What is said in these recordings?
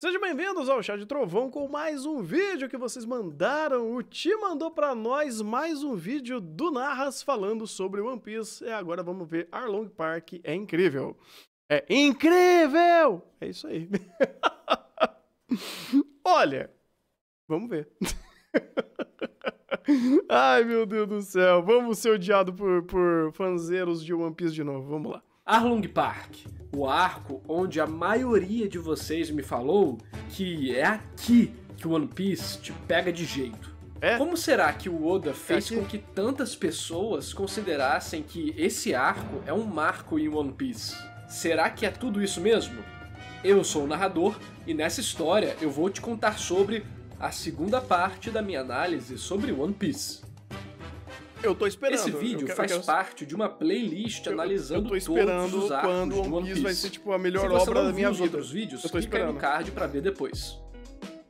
Sejam bem-vindos ao Chá de Trovão com mais um vídeo que vocês mandaram. O Ti mandou pra nós mais um vídeo do Narras falando sobre One Piece. E agora vamos ver Arlong Park. É incrível. É incrível! É isso aí. Olha, vamos ver. Ai, meu Deus do céu. Vamos ser odiados por fanzeiros de One Piece de novo. Vamos lá. Arlong Park, o arco onde a maioria de vocês me falou que é aqui que o One Piece te pega de jeito. É? Como será que o Oda fez aqui? com que tantas pessoas considerassem que esse arco é um marco em One Piece? Será que é tudo isso mesmo? Eu sou o narrador e nessa história eu vou te contar sobre a segunda parte da minha análise sobre One Piece. Eu tô esperando. Esse vídeo faz parte de uma playlist analisando todos os arcos quando de One One Piece Piece. vai ser tipo a melhor Se você obra não da minha viu os vida. outros vídeos, Eu tô clica aí no esperando. card pra ver depois.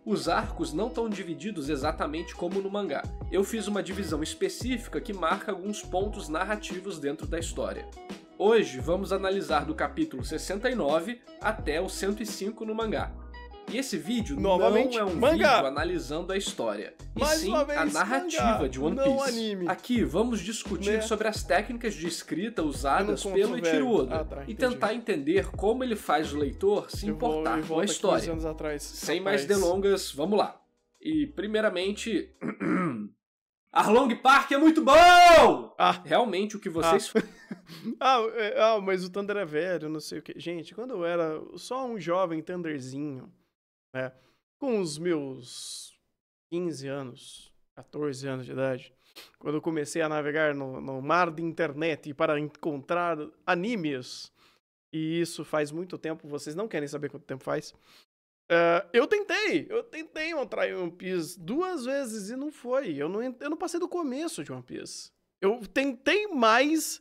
Os arcos não estão divididos exatamente como no mangá. Eu fiz uma divisão específica que marca alguns pontos narrativos dentro da história. Hoje vamos analisar do capítulo 69 até o 105 no mangá. E esse vídeo Novamente, não é um mangá. vídeo analisando a história, e Mais sim uma vez, a narrativa mangá, de One não Piece. anime. Aqui vamos discutir Né? sobre as técnicas de escrita usadas Eu não pelo conto, Eiichiro velho. Oda Ah, tá, e entendi. tentar entender como ele faz o leitor se importar com a história. Anos atrás. Sem mais Rapaz. delongas, vamos lá. E primeiramente, Arlong Park é muito bom! Ah. Realmente o que vocês Mas o Thunder é velho, não sei o que. Gente, quando eu era só um jovem Thunderzinho, né, com os meus 15 anos, 14 anos de idade, quando eu comecei a navegar no mar de internet para encontrar animes, e isso faz muito tempo, vocês não querem saber quanto tempo faz, eu tentei entrar em One Piece 2 vezes e não foi. Eu não passei do começo de One Piece. Eu tentei mais.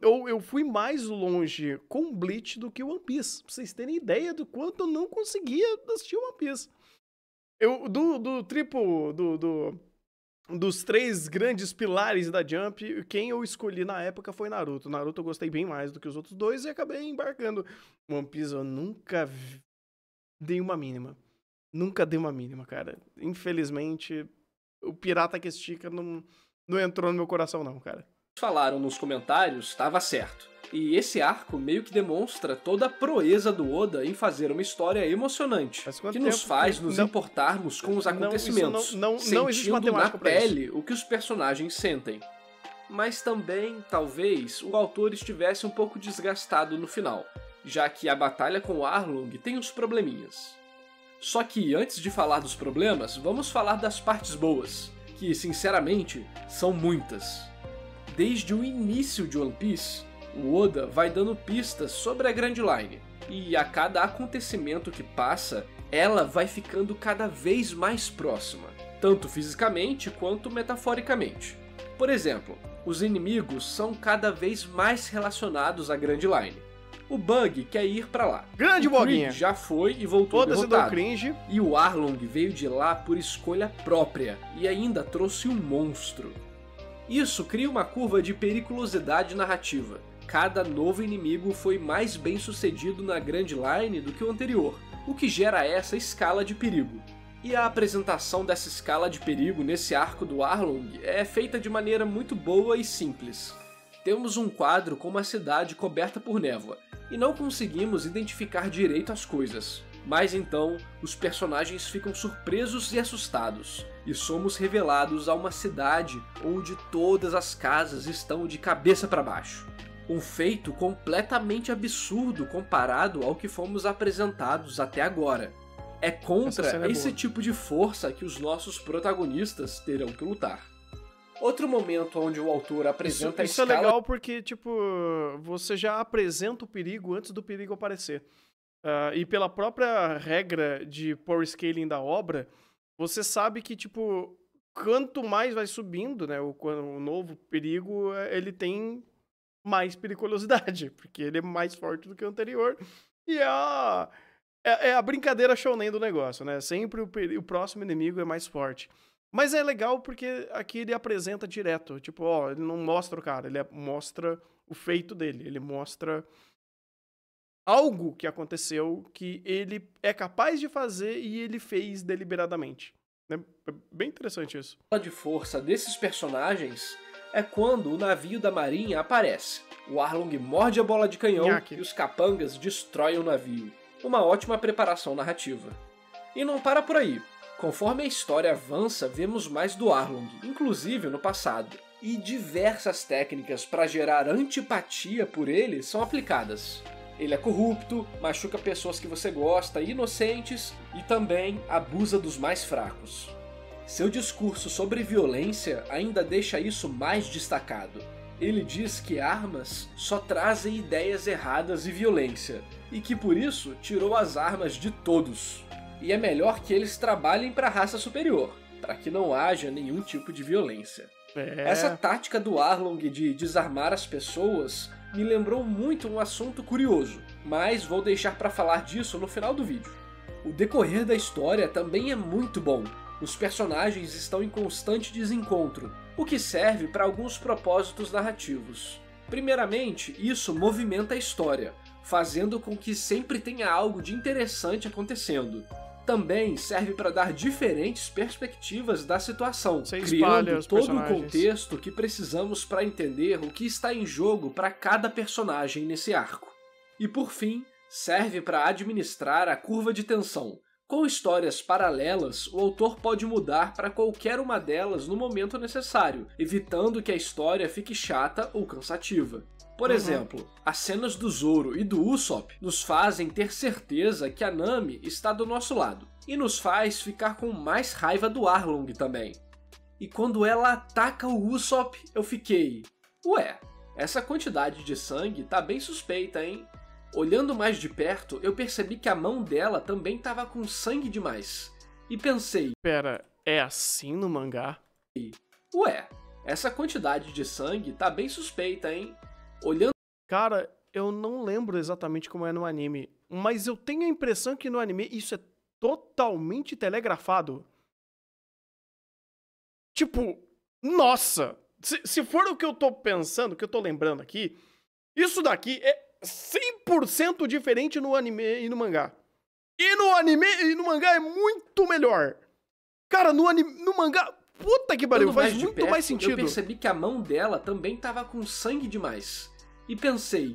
Eu fui mais longe com Bleach do que One Piece. Pra vocês terem ideia do quanto eu não conseguia assistir One Piece. Dos três grandes pilares da Jump, quem eu escolhi na época foi Naruto. Naruto eu gostei bem mais do que os outros dois e acabei embarcando. One Piece eu nunca dei uma mínima. Nunca dei uma mínima, cara. Infelizmente, o pirata que estica não entrou no meu coração não, cara. falaram nos comentários estava certo. E esse arco meio que demonstra toda a proeza do Oda em fazer uma história emocionante, Faz quanto que nos tempo? faz nos Não- importarmos com os não, isso acontecimentos, não existe sentindo na matemática pra isso. pele o que os personagens sentem. Mas também, talvez, o autor estivesse um pouco desgastado no final, já que a batalha com o Arlong tem uns probleminhas. Só que antes de falar dos problemas, vamos falar das partes boas, que sinceramente são muitas. Desde o início de One Piece, o Oda vai dando pistas sobre a Grand Line, e a cada acontecimento que passa, ela vai ficando cada vez mais próxima, tanto fisicamente quanto metaforicamente. Por exemplo, os inimigos são cada vez mais relacionados à Grand Line. O Bug quer ir pra lá. Grande O Krieg boguinha. já foi e voltou Foda-se do derrotado. cringe. E o Arlong veio de lá por escolha própria e ainda trouxe um monstro. Isso cria uma curva de periculosidade narrativa. Cada novo inimigo foi mais bem sucedido na Grand Line do que o anterior, o que gera essa escala de perigo. E a apresentação dessa escala de perigo nesse arco do Arlong é feita de maneira muito boa e simples. Temos um quadro com uma cidade coberta por névoa, e não conseguimos identificar direito as coisas. Mas então, os personagens ficam surpresos e assustados, e somos revelados a uma cidade onde todas as casas estão de cabeça para baixo. Um feito completamente absurdo comparado ao que fomos apresentados até agora. É Essa contra cena é esse boa. tipo de força que os nossos protagonistas terão que lutar. Outro momento onde o autor apresenta Isso a é escala legal porque, tipo, você já apresenta o perigo antes do perigo aparecer. E pela própria regra de power scaling da obra, você sabe que, tipo, quanto mais vai subindo, né, o novo perigo, ele tem mais periculosidade, porque ele é mais forte do que o anterior. E é a brincadeira shounen do negócio, né? Sempre o próximo inimigo é mais forte. Mas é legal porque aqui ele apresenta direto. Tipo, ó, ele não mostra o cara, ele mostra o feito dele. Ele mostra algo que aconteceu que ele é capaz de fazer e ele fez deliberadamente. É bem interessante isso. A de força desses personagens é quando o navio da marinha aparece. O Arlong morde a bola de canhão Nhaque. e os capangas destroem o navio. Uma ótima preparação narrativa. E não para por aí. Conforme a história avança, vemos mais do Arlong, inclusive no passado. E diversas técnicas para gerar antipatia por ele são aplicadas. Ele é corrupto, machuca pessoas que você gosta, inocentes, e também abusa dos mais fracos. Seu discurso sobre violência ainda deixa isso mais destacado. Ele diz que armas só trazem ideias erradas e violência, e que por isso tirou as armas de todos. E é melhor que eles trabalhem para a raça superior, para que não haja nenhum tipo de violência. Essa tática do Arlong de desarmar as pessoas me lembrou muito um assunto curioso, mas vou deixar para falar disso no final do vídeo. O decorrer da história também é muito bom. Os personagens estão em constante desencontro, o que serve para alguns propósitos narrativos. Primeiramente, isso movimenta a história, fazendo com que sempre tenha algo de interessante acontecendo. Também serve para dar diferentes perspectivas da situação, criando todo o contexto que precisamos para entender o que está em jogo para cada personagem nesse arco. E por fim, serve para administrar a curva de tensão. Com histórias paralelas, o autor pode mudar para qualquer uma delas no momento necessário, evitando que a história fique chata ou cansativa. Por exemplo, as cenas do Zoro e do Usopp nos fazem ter certeza que a Nami está do nosso lado, e nos faz ficar com mais raiva do Arlong também. E quando ela ataca o Usopp, eu fiquei... Ué, essa quantidade de sangue tá bem suspeita, hein? Olhando mais de perto, eu percebi que a mão dela também tava com sangue demais. E pensei... Pera, é assim no mangá? Ué, essa quantidade de sangue tá bem suspeita, hein? Olhando... Cara, eu não lembro exatamente como é no anime, mas eu tenho a impressão que no anime isso é totalmente telegrafado. Tipo, nossa! Se for o que eu tô pensando, o que eu tô lembrando aqui, isso daqui é 100% diferente no anime e no mangá. E no anime e no mangá é muito melhor. Cara, no mangá... Puta que pariu, faz muito mais sentido. Eu percebi que a mão dela também tava com sangue demais. E pensei,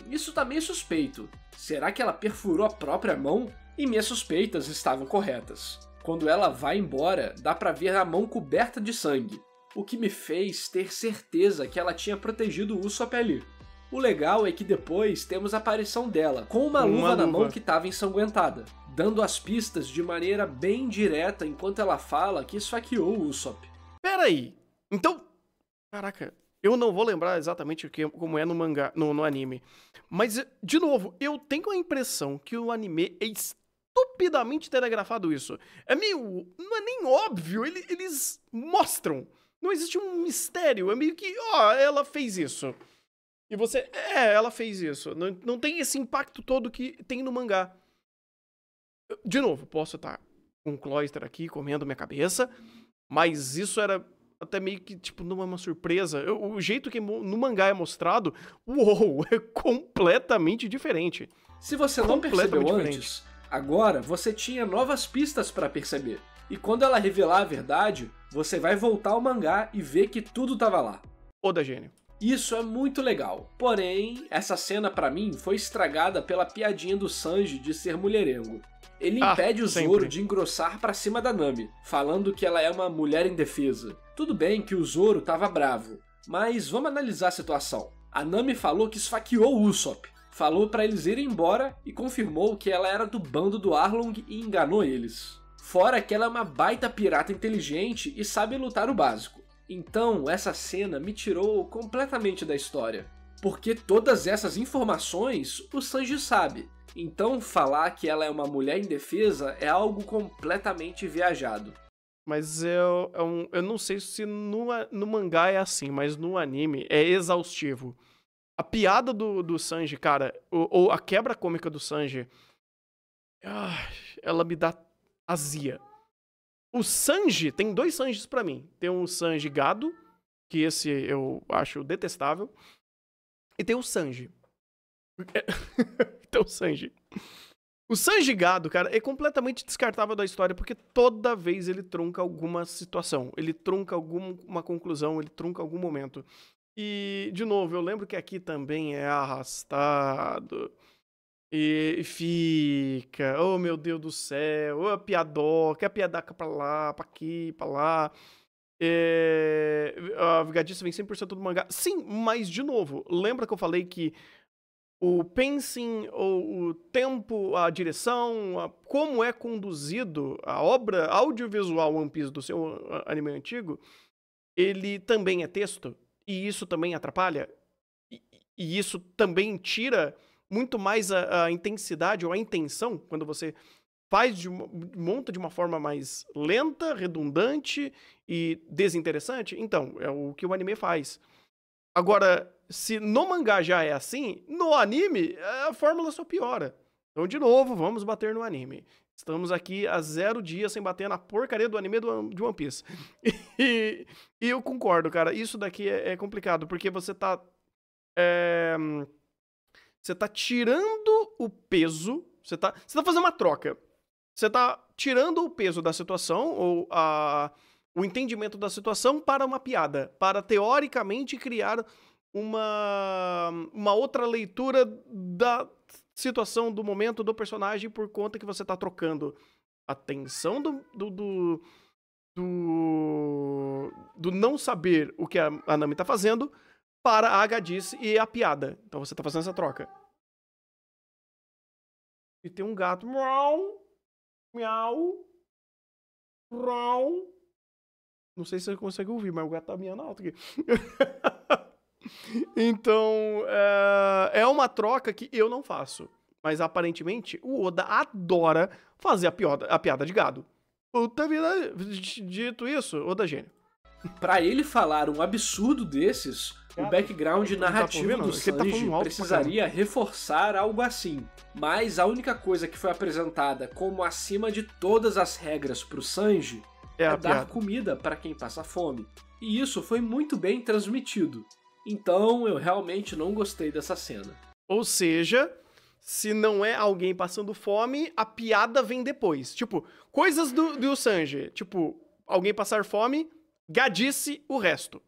isso tá meio suspeito. Será que ela perfurou a própria mão? E minhas suspeitas estavam corretas. Quando ela vai embora, dá pra ver a mão coberta de sangue, o que me fez ter certeza que ela tinha protegido o Usopp ali. O legal é que depois temos a aparição dela, com uma luva na mão que estava ensanguentada, dando as pistas de maneira bem direta enquanto ela fala que esfaqueou o Usopp. Pera aí, então... Caraca, eu não vou lembrar exatamente como é no mangá, no anime. Mas, de novo, eu tenho a impressão que o anime é estupidamente telegrafado isso. É meio... Não é nem óbvio, eles mostram. Não existe um mistério, é meio que... ela fez isso. E você... ela fez isso. Não tem esse impacto todo que tem no mangá. De novo, posso estar com um Cloyster aqui comendo minha cabeça, mas isso era até meio que, tipo, não é uma surpresa. O jeito que no mangá é mostrado, é completamente diferente. Se você não percebeu antes, agora você tinha novas pistas para perceber. E quando ela revelar a verdade, você vai voltar ao mangá e ver que tudo tava lá. Oda gênio. Isso é muito legal, porém, essa cena pra mim foi estragada pela piadinha do Sanji de ser mulherengo. Ele impede o Zoro de engrossar pra cima da Nami, falando que ela é uma mulher indefesa. Tudo bem que o Zoro tava bravo, mas vamos analisar a situação. A Nami falou que esfaqueou o Usopp, falou pra eles irem embora e confirmou que ela era do bando do Arlong e enganou eles. Fora que ela é uma baita pirata inteligente e sabe lutar o básico. Então, essa cena me tirou completamente da história. Porque todas essas informações o Sanji sabe. Então, falar que ela é uma mulher indefesa é algo completamente viajado. Mas eu não sei se no mangá é assim, mas no anime é exaustivo. A piada do Sanji, cara, ou a quebra cômica do Sanji, ela me dá azia. O Sanji, tem dois Sanjis pra mim. Tem o Sanji gado, que esse eu acho detestável. E tem o Sanji. Então, Sanji. O Sanji Gado, cara, é completamente descartável da história, porque toda vez ele trunca alguma situação, ele trunca alguma conclusão, ele trunca algum momento. E, de novo, eu lembro que aqui também é arrastado. E fica, oh meu Deus do céu, a piadoca, a piadaca pra lá, pra aqui, pra lá. A Vigadice vem 100% do mangá. Sim, mas de novo, lembra que eu falei que o pacing, o tempo, a direção, como é conduzido a obra audiovisual One Piece do seu anime antigo, ele também é texto, e isso também atrapalha, e isso também tira muito mais a intensidade ou a intenção quando você monta de uma forma mais lenta, redundante e desinteressante. Então, é o que o anime faz. Agora, se no mangá já é assim, no anime a fórmula só piora. Então, de novo, vamos bater no anime. Estamos aqui há 0 dias sem bater na porcaria do anime de One Piece. E eu concordo, cara. Isso daqui é complicado, porque você tá tirando o peso, você tá fazendo uma troca. Você tá tirando o peso da situação, ou o entendimento da situação, para uma piada. Para, teoricamente, criar uma outra leitura da situação, do momento, do personagem, por conta que você tá trocando a tensão do não saber o que a Nami tá fazendo para a Agadice e a piada. Então você tá fazendo essa troca. E tem um gato. Miau. Miau. Miau. Não sei se você consegue ouvir, mas o gato tá miando alto aqui. Então, é uma troca que eu não faço. Mas aparentemente o Oda adora fazer a piada de gado. Puta vida, dito isso, Oda gênio. Pra ele falar um absurdo desses, o background narrativo do Sanji precisaria reforçar algo assim. Mas a única coisa que foi apresentada como acima de todas as regras pro Sanji é dar comida para quem passa fome. E isso foi muito bem transmitido. Então eu realmente não gostei dessa cena. Ou seja, se não é alguém passando fome, a piada vem depois. Tipo, coisas do Sanji. Tipo, alguém passar fome, Gadice o resto.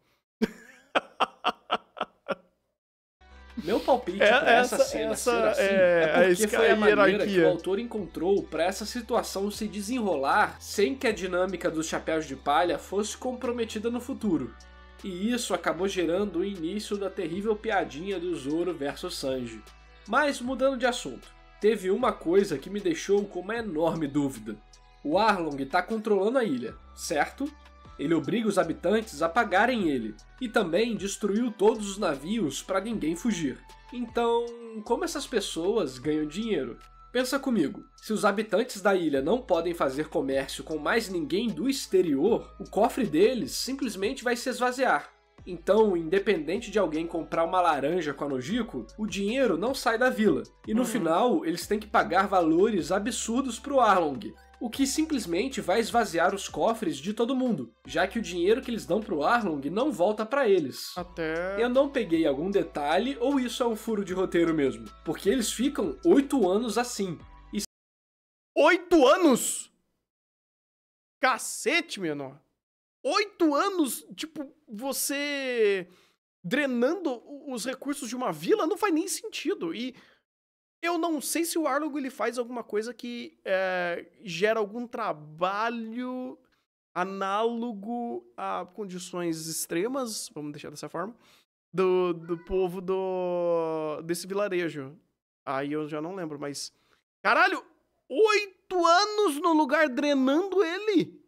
Meu palpite pra essa cena ser assim é porque foi a maneira que o autor encontrou pra essa situação se desenrolar sem que a dinâmica dos chapéus de palha fosse comprometida no futuro. E isso acabou gerando o início da terrível piadinha do Zoro versus Sanji. Mas mudando de assunto, teve uma coisa que me deixou com uma enorme dúvida. O Arlong tá controlando a ilha, certo? Ele obriga os habitantes a pagarem ele, e também destruiu todos os navios para ninguém fugir. Então, como essas pessoas ganham dinheiro? Pensa comigo, se os habitantes da ilha não podem fazer comércio com mais ninguém do exterior, o cofre deles simplesmente vai se esvaziar. Então, independente de alguém comprar uma laranja com a Nojiko, o dinheiro não sai da vila, e no final eles têm que pagar valores absurdos pro Arlong, o que simplesmente vai esvaziar os cofres de todo mundo, já que o dinheiro que eles dão pro Arlong não volta pra eles. Eu não peguei algum detalhe ou isso é um furo de roteiro mesmo, porque eles ficam 8 anos assim. 8 anos? Cacete, menor. 8 anos, tipo, você drenando os recursos de uma vila não faz nem sentido. E eu não sei se o Arlong ele faz alguma coisa que gera algum trabalho análogo a condições extremas, vamos deixar dessa forma, do povo desse vilarejo. Aí eu já não lembro, mas... Caralho! 8 anos no lugar drenando ele!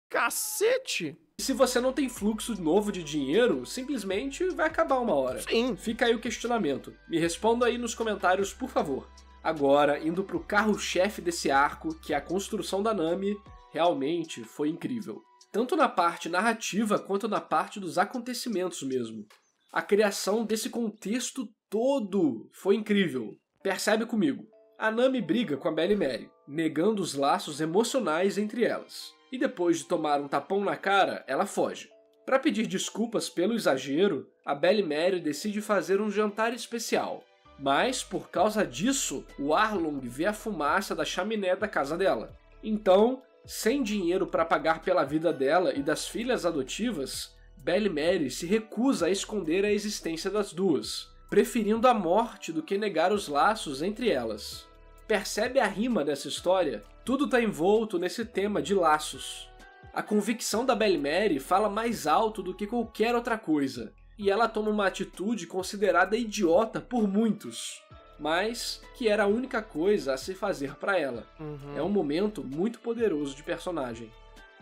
Cacete! E se você não tem fluxo novo de dinheiro, simplesmente vai acabar uma hora. Sim. Fica aí o questionamento. Me responda aí nos comentários, por favor. Agora, indo pro carro-chefe desse arco, que é a construção da Nami, realmente foi incrível. Tanto na parte narrativa, quanto na parte dos acontecimentos mesmo. A criação desse contexto todo foi incrível. Percebe comigo. A Nami briga com a Belle Mary, negando os laços emocionais entre elas. E depois de tomar um tapão na cara, ela foge. Para pedir desculpas pelo exagero, a Belle Mary decide fazer um jantar especial. Mas, por causa disso, o Arlong vê a fumaça da chaminé da casa dela. Então, sem dinheiro para pagar pela vida dela e das filhas adotivas, Belle Mary se recusa a esconder a existência das duas, preferindo a morte do que negar os laços entre elas. Percebe a rima dessa história? Tudo está envolto nesse tema de laços. A convicção da Belle Mary fala mais alto do que qualquer outra coisa, e ela toma uma atitude considerada idiota por muitos, mas que era a única coisa a se fazer para ela. É um momento muito poderoso de personagem.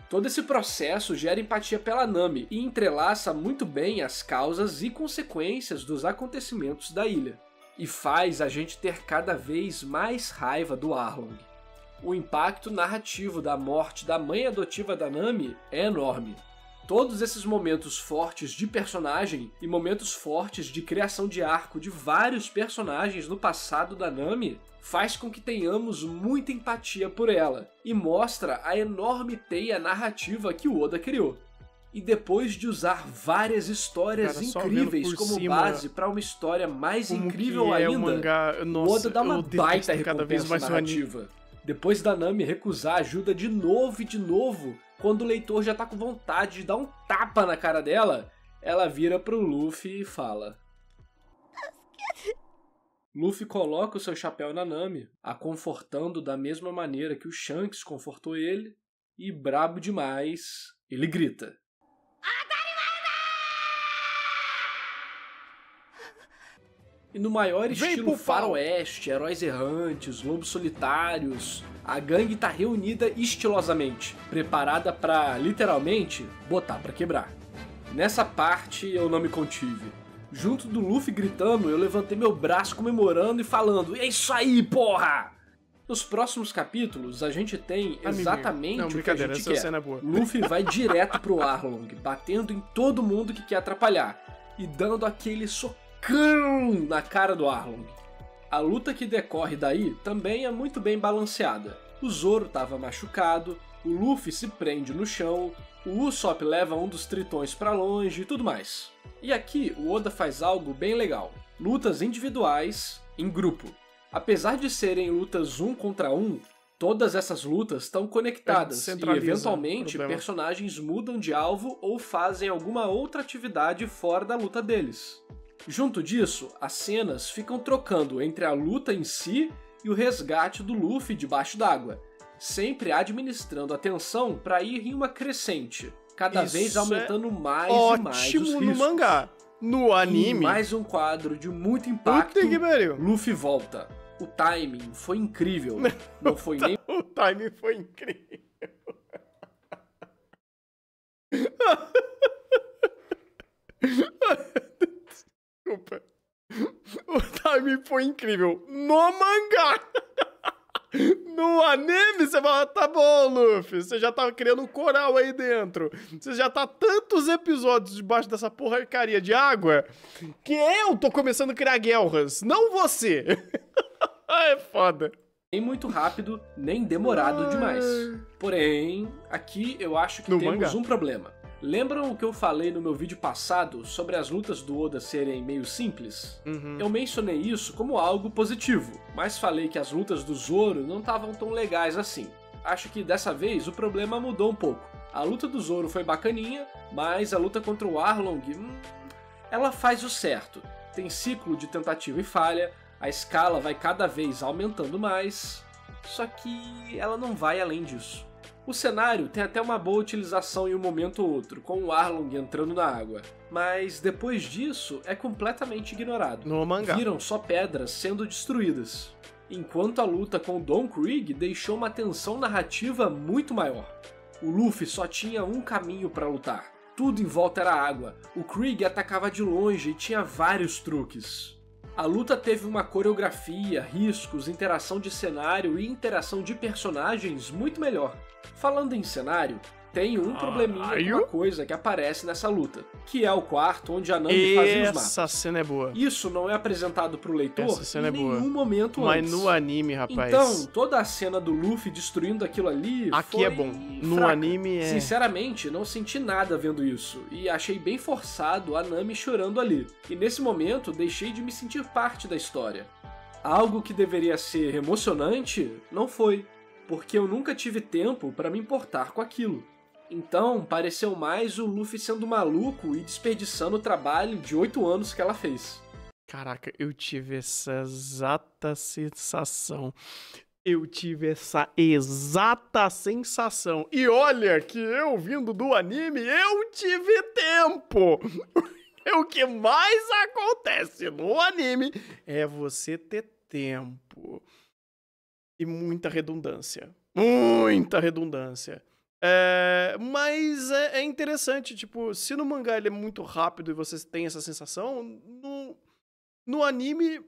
Todo esse processo gera empatia pela Nami e entrelaça muito bem as causas e consequências dos acontecimentos da ilha, e faz a gente ter cada vez mais raiva do Arlong. O impacto narrativo da morte da mãe adotiva da Nami é enorme. Todos esses momentos fortes de personagem e momentos fortes de criação de arco de vários personagens no passado da Nami faz com que tenhamos muita empatia por ela e mostra a enorme teia narrativa que o Oda criou. E depois de usar várias histórias incríveis como base para uma história mais incrível ainda, o Oda dá uma baita recompensa narrativa. Depois da Nami recusar ajuda de novo e de novo, quando o leitor já tá com vontade de dar um tapa na cara dela, ela vira pro Luffy e fala: Luffy coloca o seu chapéu na Nami, a confortando da mesma maneira que o Shanks confortou ele, e brabo demais, ele grita: E no maior estilo faroeste, heróis errantes, lobos solitários, a gangue tá reunida estilosamente, preparada pra, literalmente, botar pra quebrar. Nessa parte eu não me contive. Junto do Luffy gritando, eu levantei meu braço comemorando e falando: é isso aí, porra! Nos próximos capítulos, a gente tem exatamente o que a gente quer. Luffy vai direto pro Arlong, batendo em todo mundo que quer atrapalhar, e dando aquele socão na cara do Arlong. A luta que decorre daí também é muito bem balanceada. O Zoro estava machucado, o Luffy se prende no chão, o Usopp leva um dos tritões pra longe e tudo mais. E aqui o Oda faz algo bem legal: lutas individuais em grupo. Apesar de serem lutas 1 contra 1, todas essas lutas estão conectadas e eventualmente personagens mudam de alvo ou fazem alguma outra atividade fora da luta deles. Junto disso, as cenas ficam trocando entre a luta em si e o resgate do Luffy debaixo d'água, sempre administrando a tensão para ir em uma crescente, cada vez aumentando mais e mais os riscos. No mangá. No anime... E mais um quadro de muito impacto, Luffy volta. O timing foi incrível. Não foi nem... O timing foi incrível. Desculpa. O timing foi incrível no mangá. No anime, você fala: tá bom, Luffy, você já tá criando um coral aí dentro. Você já tá tantos episódios debaixo dessa porcaria de água que eu tô começando a criar guerras, não você. É foda. Nem muito rápido, nem demorado demais. Porém, aqui eu acho que temos um problema. Lembram o que eu falei no meu vídeo passado sobre as lutas do Oda serem meio simples? Eu mencionei isso como algo positivo, mas falei que as lutas do Zoro não estavam tão legais assim. Acho que dessa vez o problema mudou um pouco. A luta do Zoro foi bacaninha, mas a luta contra o Arlong, ela faz o certo. Tem ciclo de tentativa e falha, a escala vai cada vez aumentando mais, só que ela não vai além disso. O cenário tem até uma boa utilização em um momento ou outro, com o Arlong entrando na água, mas depois disso é completamente ignorado. No mangá. Viram só pedras sendo destruídas, enquanto a luta com Don Krieg deixou uma tensão narrativa muito maior. O Luffy só tinha um caminho para lutar, tudo em volta era água, o Krieg atacava de longe e tinha vários truques. A luta teve uma coreografia, riscos, interação de cenário e interação de personagens muito melhor. Falando em cenário, tem um probleminha com uma coisa que aparece nessa luta, que é o quarto onde a Nami fazia os mapas. Essa cena é boa. Isso não é apresentado pro leitor em nenhum momento antes. Mas no anime, rapaz... Então, toda a cena do Luffy destruindo aquilo ali aqui é bom. No anime é... Sinceramente, não senti nada vendo isso, e achei bem forçado a Nami chorando ali. E nesse momento, deixei de me sentir parte da história. Algo que deveria ser emocionante, não foi, porque eu nunca tive tempo para me importar com aquilo. Então, pareceu mais o Luffy sendo maluco e desperdiçando o trabalho de 8 anos que ela fez. Caraca, eu tive essa exata sensação. Eu tive essa exata sensação. E olha que eu, vindo do anime, eu tive tempo. O que mais acontece no anime é você ter tempo. E muita redundância. Muita redundância. Mas é interessante, tipo, se no mangá ele é muito rápido e você tem essa sensação, no anime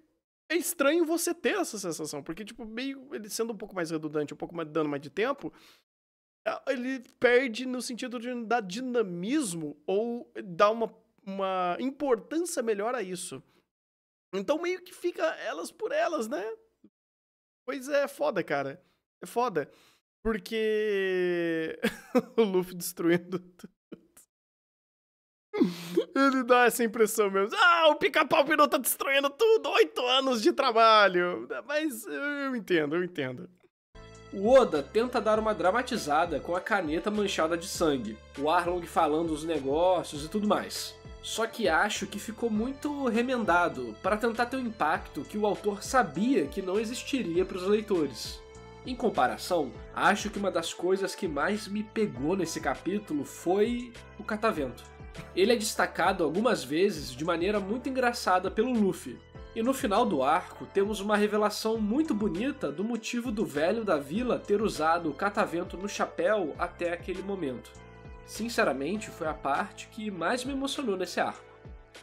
é estranho você ter essa sensação, porque, tipo, meio ele sendo um pouco mais redundante, um pouco mais dando mais de tempo, ele perde no sentido de dar dinamismo ou dar uma importância melhor a isso. Então meio que fica elas por elas, né? Pois é, foda, cara. É foda. Porque o Luffy destruindo tudo. Ele dá essa impressão mesmo. O Pica-Pau Pirou tá destruindo tudo. 8 anos de trabalho. Mas eu entendo. O Oda tenta dar uma dramatizada com a caneta manchada de sangue. O Arlong falando os negócios e tudo mais. Só que acho que ficou muito remendado para tentar ter o impacto que o autor sabia que não existiria para os leitores. Em comparação, acho que uma das coisas que mais me pegou nesse capítulo foi o catavento. Ele é destacado algumas vezes de maneira muito engraçada pelo Luffy. E no final do arco, temos uma revelação muito bonita do motivo do velho da vila ter usado o catavento no chapéu até aquele momento. Sinceramente, foi a parte que mais me emocionou nesse arco.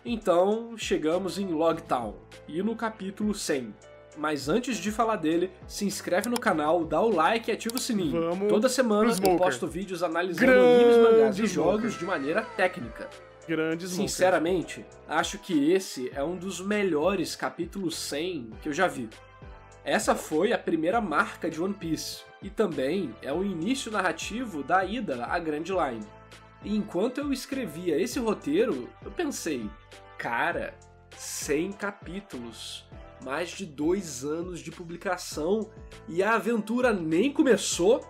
Então, chegamos em Logtown, e no capítulo 100. Mas antes de falar dele, se inscreve no canal, dá o like e ativa o sininho. Toda semana eu posto vídeos analisando animes, mangás e jogos de maneira técnica. Sinceramente, acho que esse é um dos melhores capítulos 100 que eu já vi. Essa foi a primeira marca de One Piece, e também é o início narrativo da ida à Grand Line. E enquanto eu escrevia esse roteiro, eu pensei, cara, 100 capítulos, mais de 2 anos de publicação, e a aventura nem começou?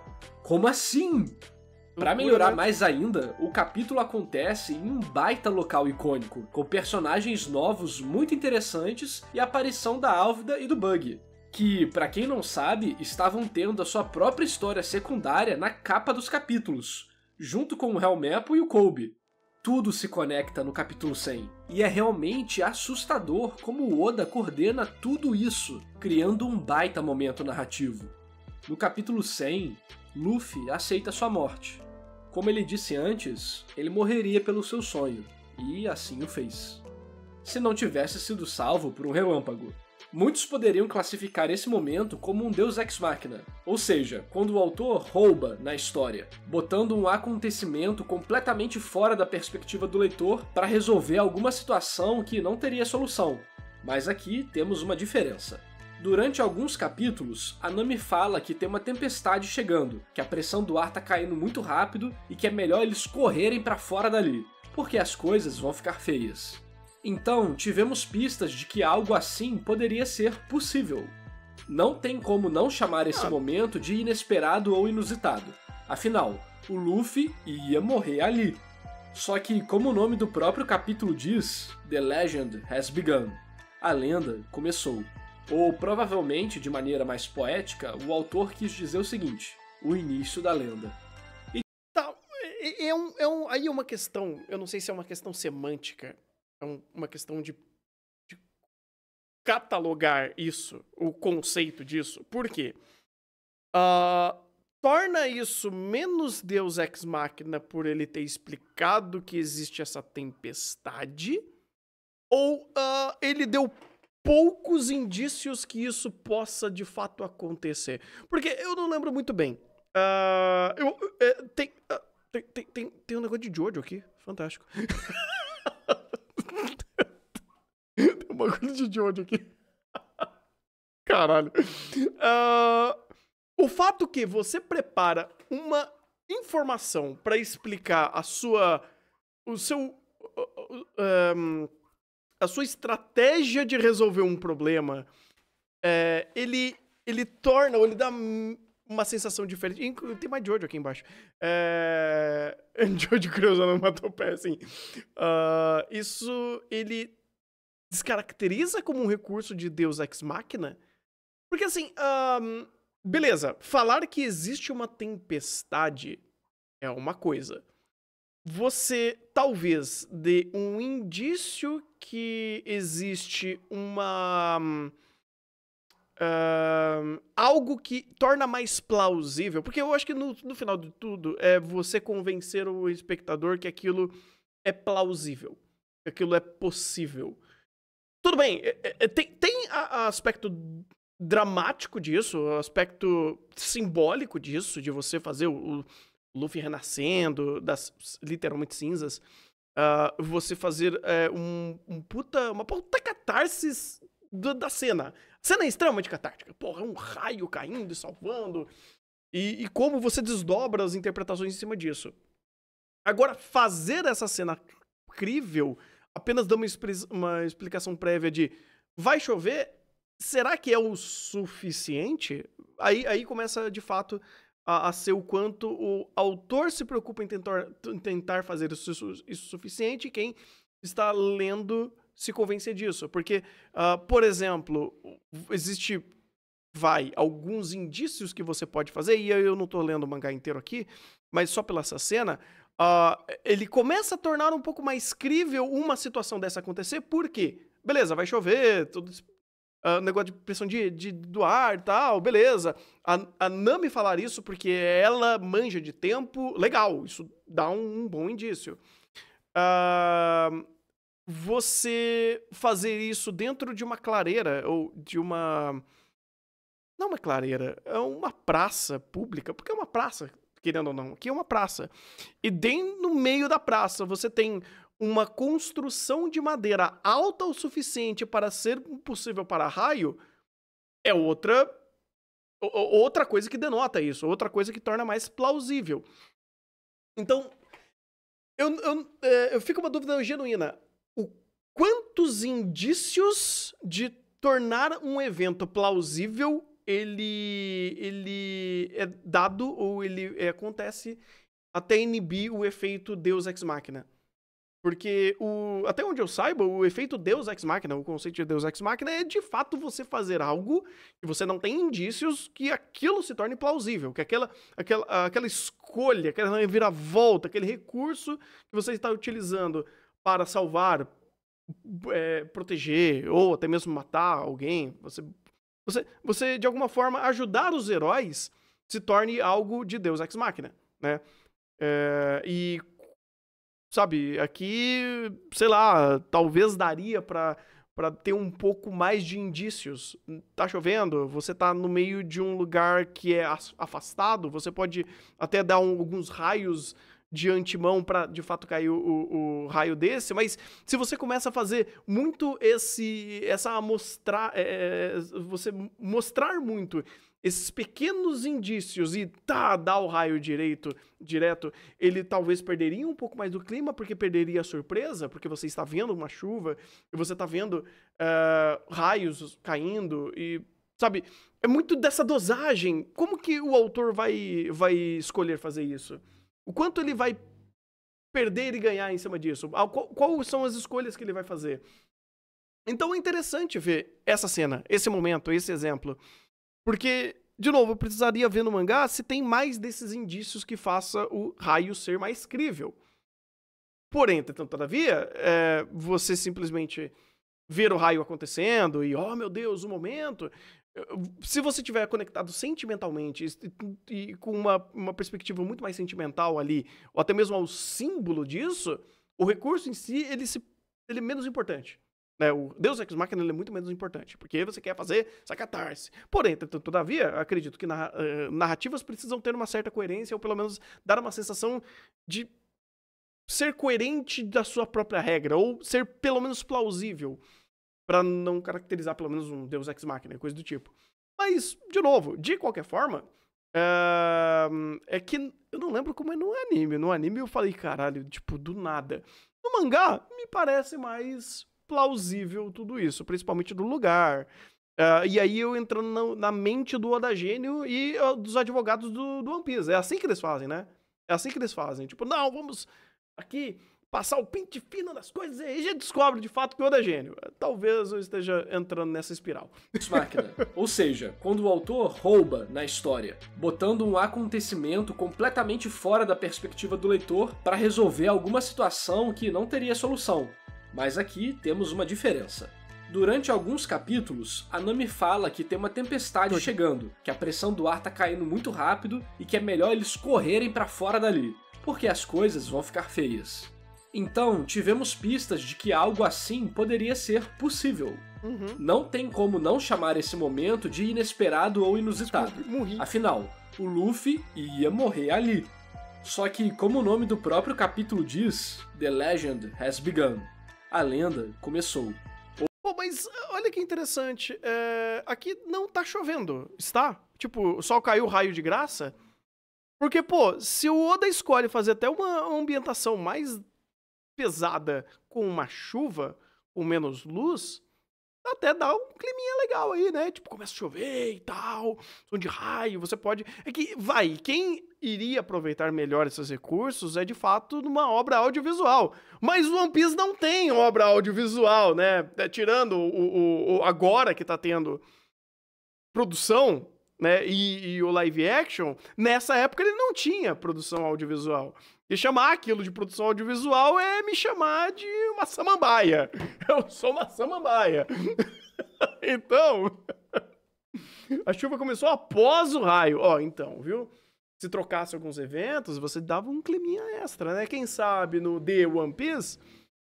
Como assim? Pra melhorar mais ainda, o capítulo acontece em um baita local icônico, com personagens novos muito interessantes e a aparição da Álvida e do Bug, que, pra quem não sabe, estavam tendo a sua própria história secundária na capa dos capítulos, junto com o Helmeppo e o Kobe. Tudo se conecta no capítulo 100, e é realmente assustador como o Oda coordena tudo isso, criando um baita momento narrativo. No capítulo 100, Luffy aceita sua morte. Como ele disse antes, ele morreria pelo seu sonho, e assim o fez. Se não tivesse sido salvo por um relâmpago. Muitos poderiam classificar esse momento como um deus ex machina, ou seja, quando o autor rouba na história, botando um acontecimento completamente fora da perspectiva do leitor para resolver alguma situação que não teria solução. Mas aqui temos uma diferença. Durante alguns capítulos, a Nami fala que tem uma tempestade chegando, que a pressão do ar tá caindo muito rápido e que é melhor eles correrem para fora dali, porque as coisas vão ficar feias. Então, tivemos pistas de que algo assim poderia ser possível. Não tem como não chamar esse momento de inesperado ou inusitado. Afinal, o Luffy ia morrer ali. Só que, como o nome do próprio capítulo diz, The Legend has begun. A lenda começou. Ou, provavelmente, de maneira mais poética, o autor quis dizer o seguinte: o início da lenda. Aí é uma questão, eu não sei se é uma questão semântica, é uma questão de catalogar isso, o conceito disso. Por quê? Torna isso menos Deus Ex Machina por ele ter explicado que existe essa tempestade, ou ele deu poucos indícios que isso possa de fato acontecer? Porque eu não lembro muito bem. Tem um negócio de Jojo aqui. Fantástico. Tem um bagulho de Jojo aqui. Caralho. O fato que você prepara uma informação pra explicar a sua estratégia de resolver um problema, ele torna, ou ele dá uma sensação diferente. Tem mais Jojo aqui embaixo. Jojo criou onomatopeia, assim. Isso, ele descaracteriza como um recurso de Deus Ex Machina. Porque, assim, beleza, falar que existe uma tempestade é uma coisa. Você talvez dê um indício que existe algo que torna mais plausível, porque eu acho que no final de tudo é você convencer o espectador que aquilo é plausível, que aquilo é possível. Tudo bem, tem aspecto dramático disso, o aspecto simbólico disso, de você fazer o Luffy renascendo das literalmente cinzas, você fazer uma puta catarse da cena. A cena é extremamente catártica. Porra, é um raio caindo e salvando. E como você desdobra as interpretações em cima disso. Agora, fazer essa cena crível, apenas dando uma explicação prévia de vai chover, será que é o suficiente? Aí começa, de fato, a ser o quanto o autor se preocupa em tentar fazer isso suficiente, e quem está lendo se convencer disso. Porque, por exemplo, existe alguns indícios que você pode fazer, e eu não tô lendo o mangá inteiro aqui, mas só pela essa cena, ele começa a tornar um pouco mais crível uma situação dessa acontecer, por quê? Beleza, vai chover, todo esse negócio de pressão do ar e tal, beleza. A Nami falar isso porque ela manja de tempo, legal, isso dá um bom indício. Você fazer isso dentro de uma clareira, ou de uma... Não uma clareira, é uma praça pública, porque é uma praça, querendo ou não, aqui é uma praça. E bem no meio da praça você tem uma construção de madeira alta o suficiente para ser possível para raio, é outra coisa que denota isso, outra coisa que torna mais plausível. Então, eu fico uma dúvida genuína. Quantos indícios de tornar um evento plausível ele é dado ou ele acontece até inibir o efeito Deus Ex Machina? Porque, até onde eu saiba, o efeito Deus Ex Machina, o conceito de Deus Ex Machina é de fato você fazer algo que você não tem indícios que aquilo se torne plausível, que aquela escolha, aquela reviravolta, aquele recurso que você está utilizando para salvar, proteger ou até mesmo matar alguém, você de alguma forma ajudar os heróis se torne algo de Deus Ex Machina, né? E sabe, aqui, sei lá, talvez daria pra ter um pouco mais de indícios. Tá chovendo, você tá no meio de um lugar que é afastado, você pode até dar alguns raios de antemão pra, de fato, cair o raio desse, mas se você começa a fazer muito você mostrar muito esses pequenos indícios e dar o raio direto, ele talvez perderia um pouco mais do clima, porque perderia a surpresa, porque você está vendo uma chuva, e você está vendo raios caindo, e, sabe, é muito dessa dosagem. Como que o autor vai escolher fazer isso? O quanto ele vai perder e ganhar em cima disso? Quais são as escolhas que ele vai fazer? Então é interessante ver essa cena, esse momento, esse exemplo. Porque, de novo, eu precisaria ver no mangá se tem mais desses indícios que faça o raio ser mais crível. Porém, entretanto, todavia, você simplesmente ver o raio acontecendo e, oh meu Deus, o momento... Se você estiver conectado sentimentalmente e com uma perspectiva muito mais sentimental ali, ou até mesmo ao símbolo disso, o recurso em si, ele é menos importante. Né? O Deus Ex Machina ele é muito menos importante, porque você quer fazer essa catarse. Porém, todavia, acredito que narrativas precisam ter uma certa coerência, ou pelo menos dar uma sensação de ser coerente da sua própria regra, ou ser pelo menos plausível, pra não caracterizar pelo menos um Deus Ex Machina, coisa do tipo. Mas, de novo, de qualquer forma, é que eu não lembro como é no anime. No anime eu falei, caralho, tipo, do nada. No mangá, me parece mais plausível tudo isso, principalmente do lugar. E aí eu entrando na mente do Oda Gênio e dos advogados do One Piece. É assim que eles fazem, né? É assim que eles fazem. Tipo, não, vamos aqui passar o pente fino das coisas e aí a gente descobre de fato que o Oda é gênio. Talvez eu esteja entrando nessa espiral. Máquina. Ou seja, quando o autor rouba na história, botando um acontecimento completamente fora da perspectiva do leitor para resolver alguma situação que não teria solução. Mas aqui temos uma diferença. Durante alguns capítulos, a Nami fala que tem uma tempestade chegando, que a pressão do ar tá caindo muito rápido e que é melhor eles correrem para fora dali, porque as coisas vão ficar feias. Então, tivemos pistas de que algo assim poderia ser possível. Não tem como não chamar esse momento de inesperado ou inusitado. Afinal, o Luffy ia morrer ali. Só que, como o nome do próprio capítulo diz, The Legend has begun. A lenda começou. Pô, mas olha que interessante. Aqui não tá chovendo, está? Tipo, o sol caiu, raio de graça? Porque, pô, se o Oda escolhe fazer até uma ambientação mais pesada com uma chuva, com menos luz, até dá um climinha legal aí, né? Tipo, começa a chover e tal, som de raio, você pode... É que, quem iria aproveitar melhor esses recursos é, de fato, numa obra audiovisual. Mas o One Piece não tem obra audiovisual, né? Tirando agora que tá tendo produção, né? E o live action, nessa época ele não tinha produção audiovisual. E chamar aquilo de produção audiovisual é me chamar de uma samambaia. Eu sou uma samambaia. Então, a chuva começou após o raio. Então, viu? Se trocasse alguns eventos, você dava um climinha extra, né? Quem sabe no The One Piece,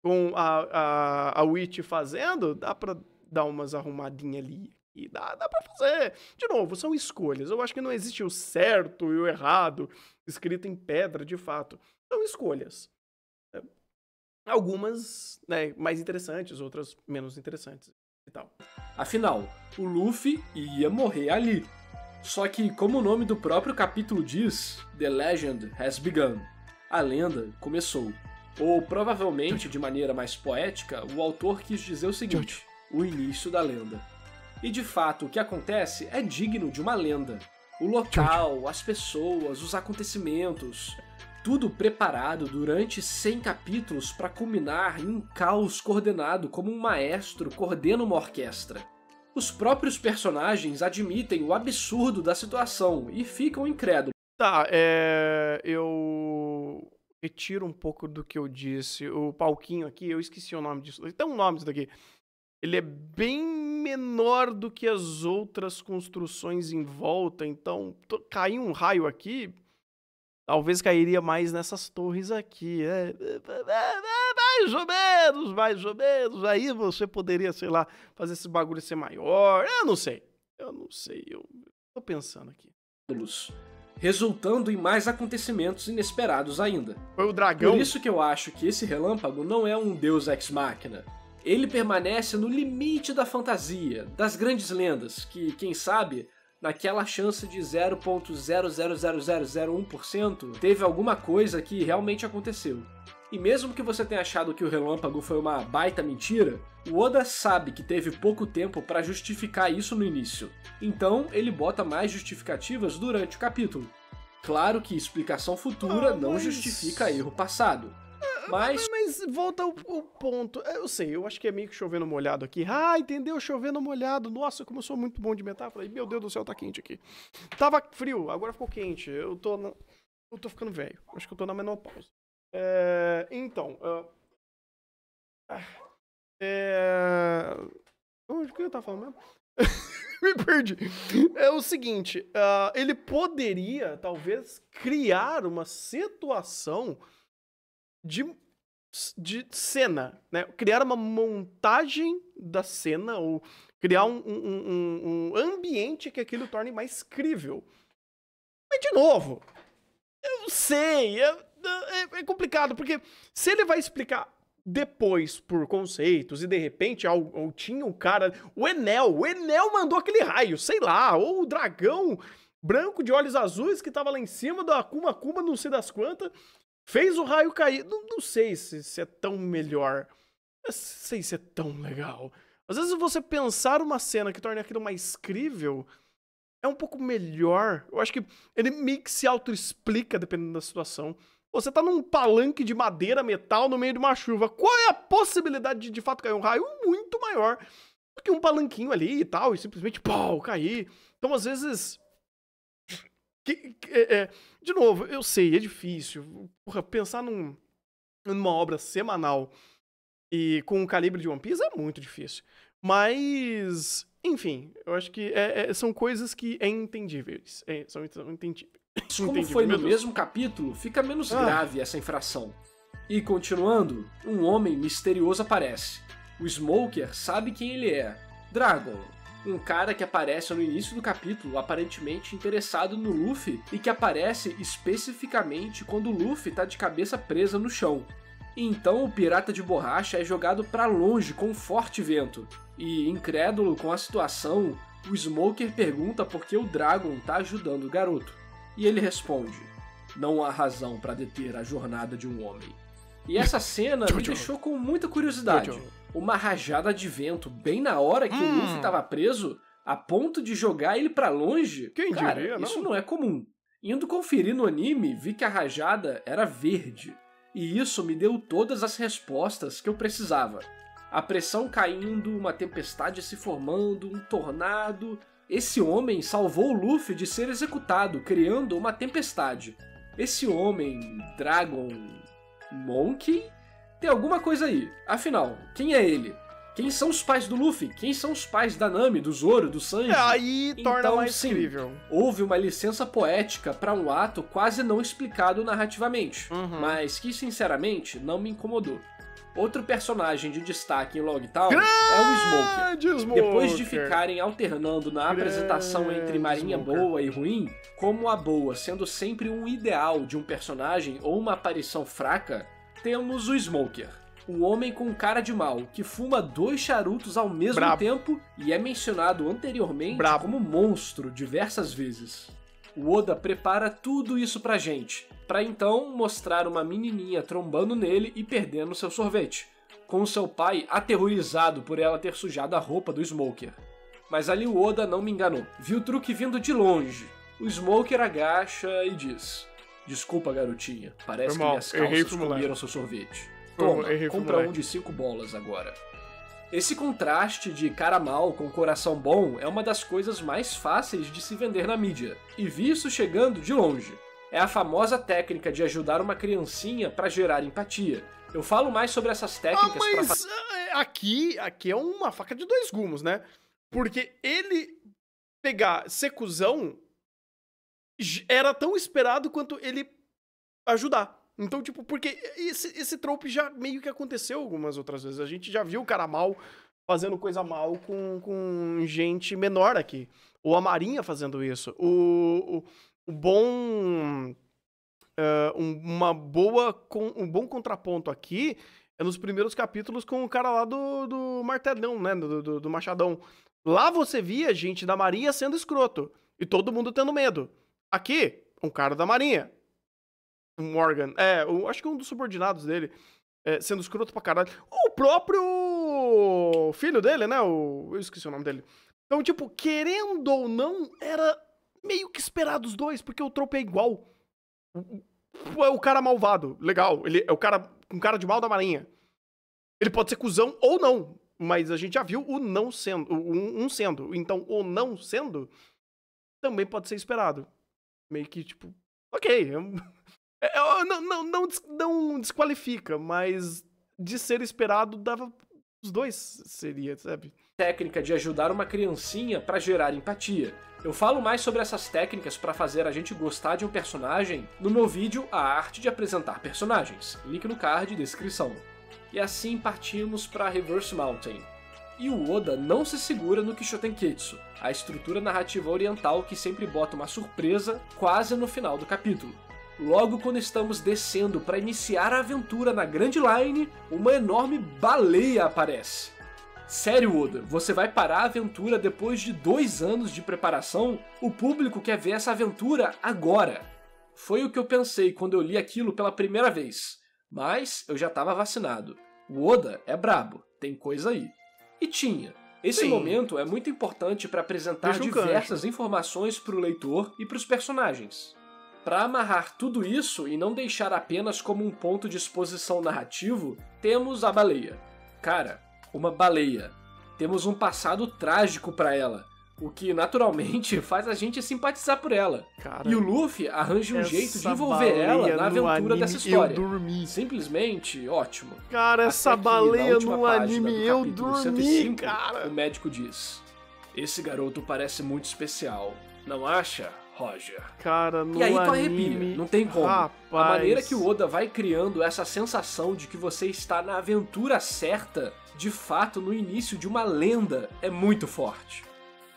com a Witch fazendo, dá pra dar umas arrumadinhas ali. E dá pra fazer. De novo, são escolhas. Eu acho que não existe o certo e o errado escrito em pedra, de fato. São escolhas. Algumas, né, mais interessantes, outras menos interessantes e tal. Afinal, o Luffy ia morrer ali. Só que, como o nome do próprio capítulo diz, The Legend has begun. A lenda começou. Ou, provavelmente, de maneira mais poética, o autor quis dizer o seguinte: o início da lenda. E de fato, o que acontece é digno de uma lenda. O local, as pessoas, os acontecimentos, tudo preparado durante 100 capítulos para culminar em um caos coordenado como um maestro coordena uma orquestra. Os próprios personagens admitem o absurdo da situação e ficam incrédulos. Tá, eu retiro um pouco do que eu disse. O palquinho aqui, eu esqueci o nome disso. Tem um nome disso daqui. Ele é bem menor do que as outras construções em volta, então cair um raio aqui, talvez cairia mais nessas torres aqui. Mais ou menos. Aí você poderia, sei lá, fazer esse bagulho ser maior. Eu não sei. Eu tô pensando aqui. Resultando em mais acontecimentos inesperados ainda. Foi o dragão. Por isso que eu acho que esse relâmpago não é um deus ex machina. Ele permanece no limite da fantasia, das grandes lendas, que, quem sabe, naquela chance de 0.00001%, teve alguma coisa que realmente aconteceu. E mesmo que você tenha achado que o relâmpago foi uma baita mentira, o Oda sabe que teve pouco tempo para justificar isso no início. Então, ele bota mais justificativas durante o capítulo. Claro que explicação futura não justifica erro passado. Mas volta ao ponto. Eu sei, eu acho que é meio que chovendo molhado aqui. Entendeu? Chovendo molhado. Nossa, como eu sou muito bom de metáfora. Meu Deus do céu, tá quente aqui. Tava frio, agora ficou quente. Eu tô ficando velho. Acho que eu tô na menopausa. Então. O que eu tava falando mesmo? Me perdi. É o seguinte. Ele poderia, talvez, criar uma situação de de cena, né? Criar uma montagem da cena ou criar um ambiente que aquilo torne mais crível. Mas, de novo, eu sei, é complicado, porque se ele vai explicar depois por conceitos e de repente tinha um cara, o Enel mandou aquele raio, sei lá, ou o dragão branco de olhos azuis que tava lá em cima da Akuma Akuma, não sei das quantas, fez o raio cair. Não sei se é tão melhor, não sei se é tão legal. Às vezes você pensar uma cena que torne aquilo mais crível é um pouco melhor. Eu acho que ele meio que se auto-explica dependendo da situação. Você tá num palanque de madeira, metal, no meio de uma chuva. Qual é a possibilidade de fato cair um raio? Muito maior do que um palanquinho ali e tal, e simplesmente, pau, cair. Então, às vezes... de novo, eu sei, é difícil. Porra, pensar numa obra semanal e com o calibre de One Piece é muito difícil. Mas... Enfim, eu acho que são coisas que é entendíveis. São entendíveis. Como foi no mesmo capítulo, fica menos grave essa infração. E continuando, um homem misterioso aparece. O Smoker sabe quem ele é. Dragon. Um cara que aparece no início do capítulo, aparentemente interessado no Luffy, e que aparece especificamente quando o Luffy tá de cabeça presa no chão. E então o pirata de borracha é jogado pra longe com um forte vento. E, incrédulo com a situação, o Smoker pergunta por que o Dragon tá ajudando o garoto. E ele responde: não há razão pra deter a jornada de um homem. E essa cena me deixou com muita curiosidade. Uma rajada de vento bem na hora que o Luffy tava preso, a ponto de jogar ele pra longe. Quem diria, não? Isso não é comum. Indo conferir no anime, vi que a rajada era verde. E isso me deu todas as respostas que eu precisava. A pressão caindo, uma tempestade se formando, um tornado. Esse homem salvou o Luffy de ser executado, criando uma tempestade. Esse homem, Dragon Monkey, tem alguma coisa aí. Afinal, quem é ele? Quem são os pais do Luffy? Quem são os pais da Nami, do Zoro, do Sanji? Aí torna então, mais sim, incrível. Houve uma licença poética para um ato quase não explicado narrativamente, mas que, sinceramente, não me incomodou. Outro personagem de destaque em Logtown é o Smoker. Depois de ficarem alternando na apresentação entre marinha boa e ruim, como a boa sendo sempre um ideal de um personagem ou uma aparição fraca, temos o Smoker. Um homem com cara de mal, que fuma 2 charutos ao mesmo tempo e é mencionado anteriormente como monstro diversas vezes. O Oda prepara tudo isso pra gente, pra então mostrar uma menininha trombando nele e perdendo seu sorvete, com seu pai aterrorizado por ela ter sujado a roupa do Smoker. Mas ali o Oda não me enganou. Viu o truque vindo de longe. O Smoker agacha e diz: desculpa, garotinha, parece que minhas calças comeram seu sorvete. Toma, compra um de 5 bolas agora. Esse contraste de cara mal com coração bom é uma das coisas mais fáceis de se vender na mídia, e vi isso chegando de longe. É a famosa técnica de ajudar uma criancinha para gerar empatia. Eu falo mais sobre essas técnicas mas aqui é uma faca de 2 gumes, né? Porque ele ser cuzão era tão esperado quanto ele ajudar. Então, tipo, porque esse trope já meio que aconteceu algumas outras vezes. A gente já viu o cara mal fazendo coisa mal com gente menor aqui. Ou a Marinha fazendo isso. Um bom contraponto aqui é nos primeiros capítulos com o cara lá do martelão, né? Do machadão. Lá você via gente da Marinha sendo escroto. E todo mundo tendo medo. Aqui, um cara da Marinha. Um Morgan. Acho que um dos subordinados dele. Sendo escroto pra caralho. O próprio filho dele, né? Eu esqueci o nome dele. Então, tipo, querendo ou não, era meio que esperado os dois, porque o trope é igual. É o cara malvado. Legal. Ele é o cara com cara de mal da Marinha. Ele pode ser cuzão ou não. Mas a gente já viu o não sendo. Sendo. Então, o não sendo também pode ser esperado. Meio que, tipo, ok. Não desqualifica, mas de ser esperado Os dois seria, sabe? Técnica de ajudar uma criancinha pra gerar empatia. Eu falo mais sobre essas técnicas pra fazer a gente gostar de um personagem no meu vídeo A Arte de Apresentar Personagens, link no card e descrição. E assim partimos pra Reverse Mountain. E o Oda não se segura no Kishotenketsu, a estrutura narrativa oriental que sempre bota uma surpresa quase no final do capítulo. Logo quando estamos descendo para iniciar a aventura na Grand Line, uma enorme baleia aparece. Sério, Oda, você vai parar a aventura depois de 2 anos de preparação? O público quer ver essa aventura agora. Foi o que eu pensei quando eu li aquilo pela primeira vez, mas eu já estava vacinado. O Oda é brabo, tem coisa aí. E tinha. Esse momento é muito importante para apresentar diversas informações para o leitor e para os personagens. Para amarrar tudo isso e não deixar apenas como um ponto de exposição narrativo, temos a baleia. Cara, uma baleia. Temos um passado trágico para ela, o que naturalmente faz a gente simpatizar por ela. Cara, e o Luffy arranja um jeito de envolver ela na aventura dessa história. Simplesmente ótimo. Cara, essa baleia no anime eu dormi, 105, cara. O médico diz: esse garoto parece muito especial, não acha, Roger? Cara, no e aí tu anime, arrepia, não tem como. Rapaz. A maneira que o Oda vai criando essa sensação de que você está na aventura certa, de fato no início de uma lenda, é muito forte.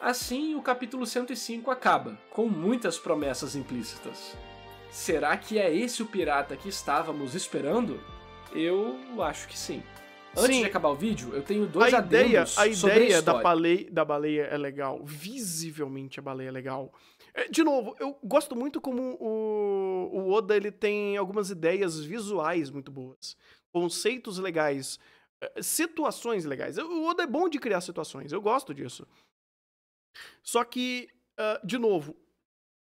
Assim, o capítulo 105 acaba, com muitas promessas implícitas. Será que é esse o pirata que estávamos esperando? Eu acho que sim. Antes de acabar o vídeo, eu tenho 2 adendos sobre a história. A ideia da baleia é legal. Visivelmente a baleia é legal. De novo, eu gosto muito como o Oda ele tem algumas ideias visuais muito boas. Conceitos legais. Situações legais. O Oda é bom de criar situações. Eu gosto disso. Só que, de novo, o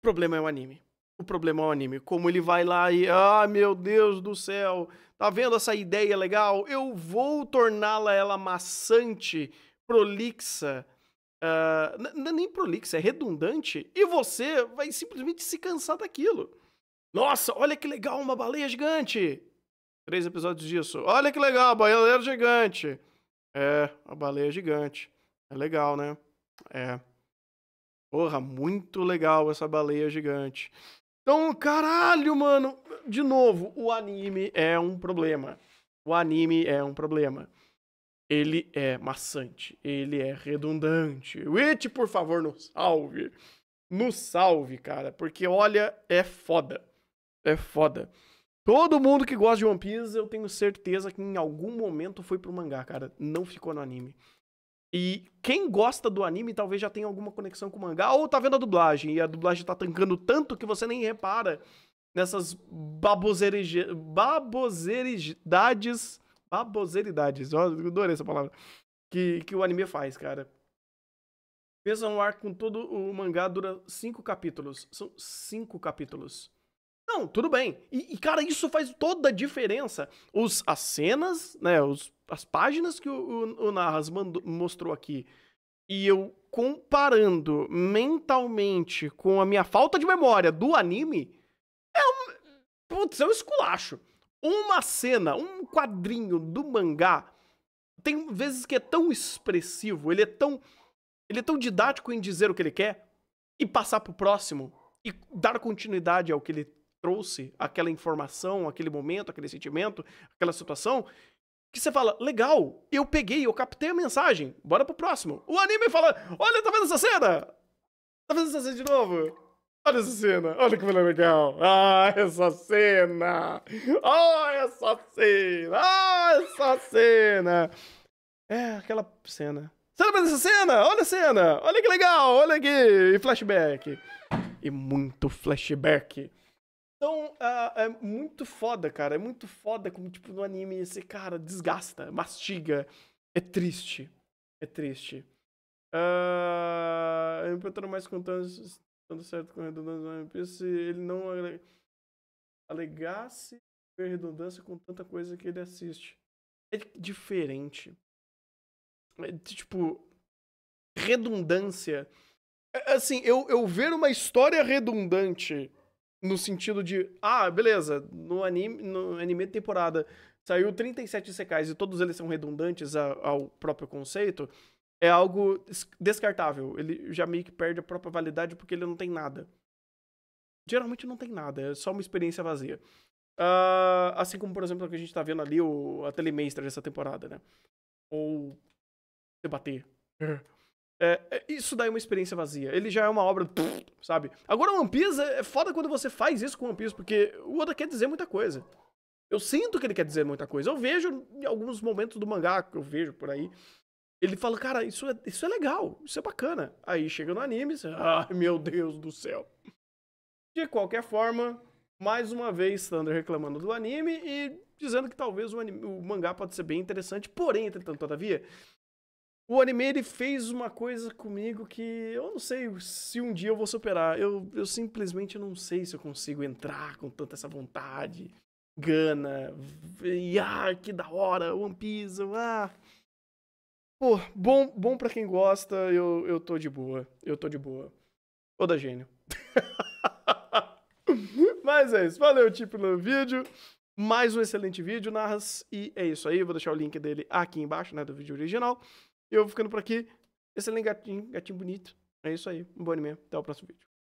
problema é o anime. O problema é o anime. Como ele vai lá e... Ah, meu Deus do céu. Tá vendo essa ideia legal? Eu vou torná-la ela maçante, prolixa. Nem prolixa, é redundante. E você vai simplesmente se cansar daquilo. Nossa, olha que legal, uma baleia gigante. 3 episódios disso. Olha que legal, a baleia gigante. A baleia gigante. É legal, né? Porra, muito legal essa baleia gigante. Então, caralho, mano. De novo, o anime é um problema. O anime é um problema. Ele é maçante. Ele é redundante. Witch, por favor, nos salve. Nos salve, cara. Porque, olha, é foda. É foda. Todo mundo que gosta de One Piece, eu tenho certeza que em algum momento foi pro mangá, cara. Não ficou no anime. E quem gosta do anime talvez já tenha alguma conexão com o mangá, ou tá vendo a dublagem, e a dublagem tá tancando tanto que você nem repara nessas baboseridades, eu adorei essa palavra, que o anime faz, cara. Pensa um arco com todo o mangá, dura 5 capítulos, são 5 capítulos. Não, tudo bem. E, cara, isso faz toda a diferença. As cenas, né, as páginas que o Narras mostrou aqui, e eu comparando mentalmente com a minha falta de memória do anime, é um esculacho. Uma cena, um quadrinho do mangá, tem vezes que é tão expressivo, ele é tão didático em dizer o que ele quer, e passar pro próximo, e dar continuidade ao que ele trouxe, aquela informação, aquele momento, aquele sentimento, aquela situação, que você fala, legal, eu peguei, eu captei a mensagem, bora pro próximo. O anime fala, olha, tá vendo essa cena? Tá vendo essa cena de novo? Olha essa cena, olha como ela é legal. Ah, essa cena. Ah, essa cena. Ah, essa cena. Aquela cena. Você tá vendo essa cena? Olha a cena. Olha que legal, olha aqui. E flashback. E muito flashback. Então, é muito foda, cara. É muito foda como, tipo, no anime esse cara desgasta, mastiga. É triste. É triste. Eu perguntando mais contando certo com redundância, se ele não alegasse ver redundância com tanta coisa que ele assiste. É diferente. Tipo, redundância. Assim, eu ver uma história redundante no sentido de, beleza, no anime de temporada saiu 37 isekais e todos eles são redundantes ao próprio conceito, é algo descartável. Ele já meio que perde a própria validade porque ele não tem nada. Geralmente não tem nada, é só uma experiência vazia. Assim como, por exemplo, o que a gente tá vendo ali, a Telemaster dessa temporada, né? Ou debater. Isso daí é uma experiência vazia. Ele já é uma obra, sabe? Agora, One Piece é foda quando você faz isso com One Piece, porque o Oda quer dizer muita coisa. Eu sinto que ele quer dizer muita coisa. Eu vejo em alguns momentos do mangá, que eu vejo por aí, ele fala, cara, isso é legal, isso é bacana. Aí chega no anime, você, ai meu Deus do céu. De qualquer forma, mais uma vez, Thunder reclamando do anime e dizendo que talvez o mangá pode ser bem interessante, porém, entretanto, todavia, o anime ele fez uma coisa comigo que eu não sei se um dia eu vou superar. Eu simplesmente não sei se eu consigo entrar com tanta essa vontade, gana, e que da hora, One Piece, Pô, bom pra quem gosta, eu tô de boa. Eu tô de boa. Oda gênio. Mas é isso. Valeu, tipo, no vídeo. Mais um excelente vídeo, Narras. E é isso aí. Vou deixar o link dele aqui embaixo, né? Do vídeo original. E eu vou ficando por aqui. Excelente gatinho bonito. É isso aí. Um bom anime. Até o próximo vídeo.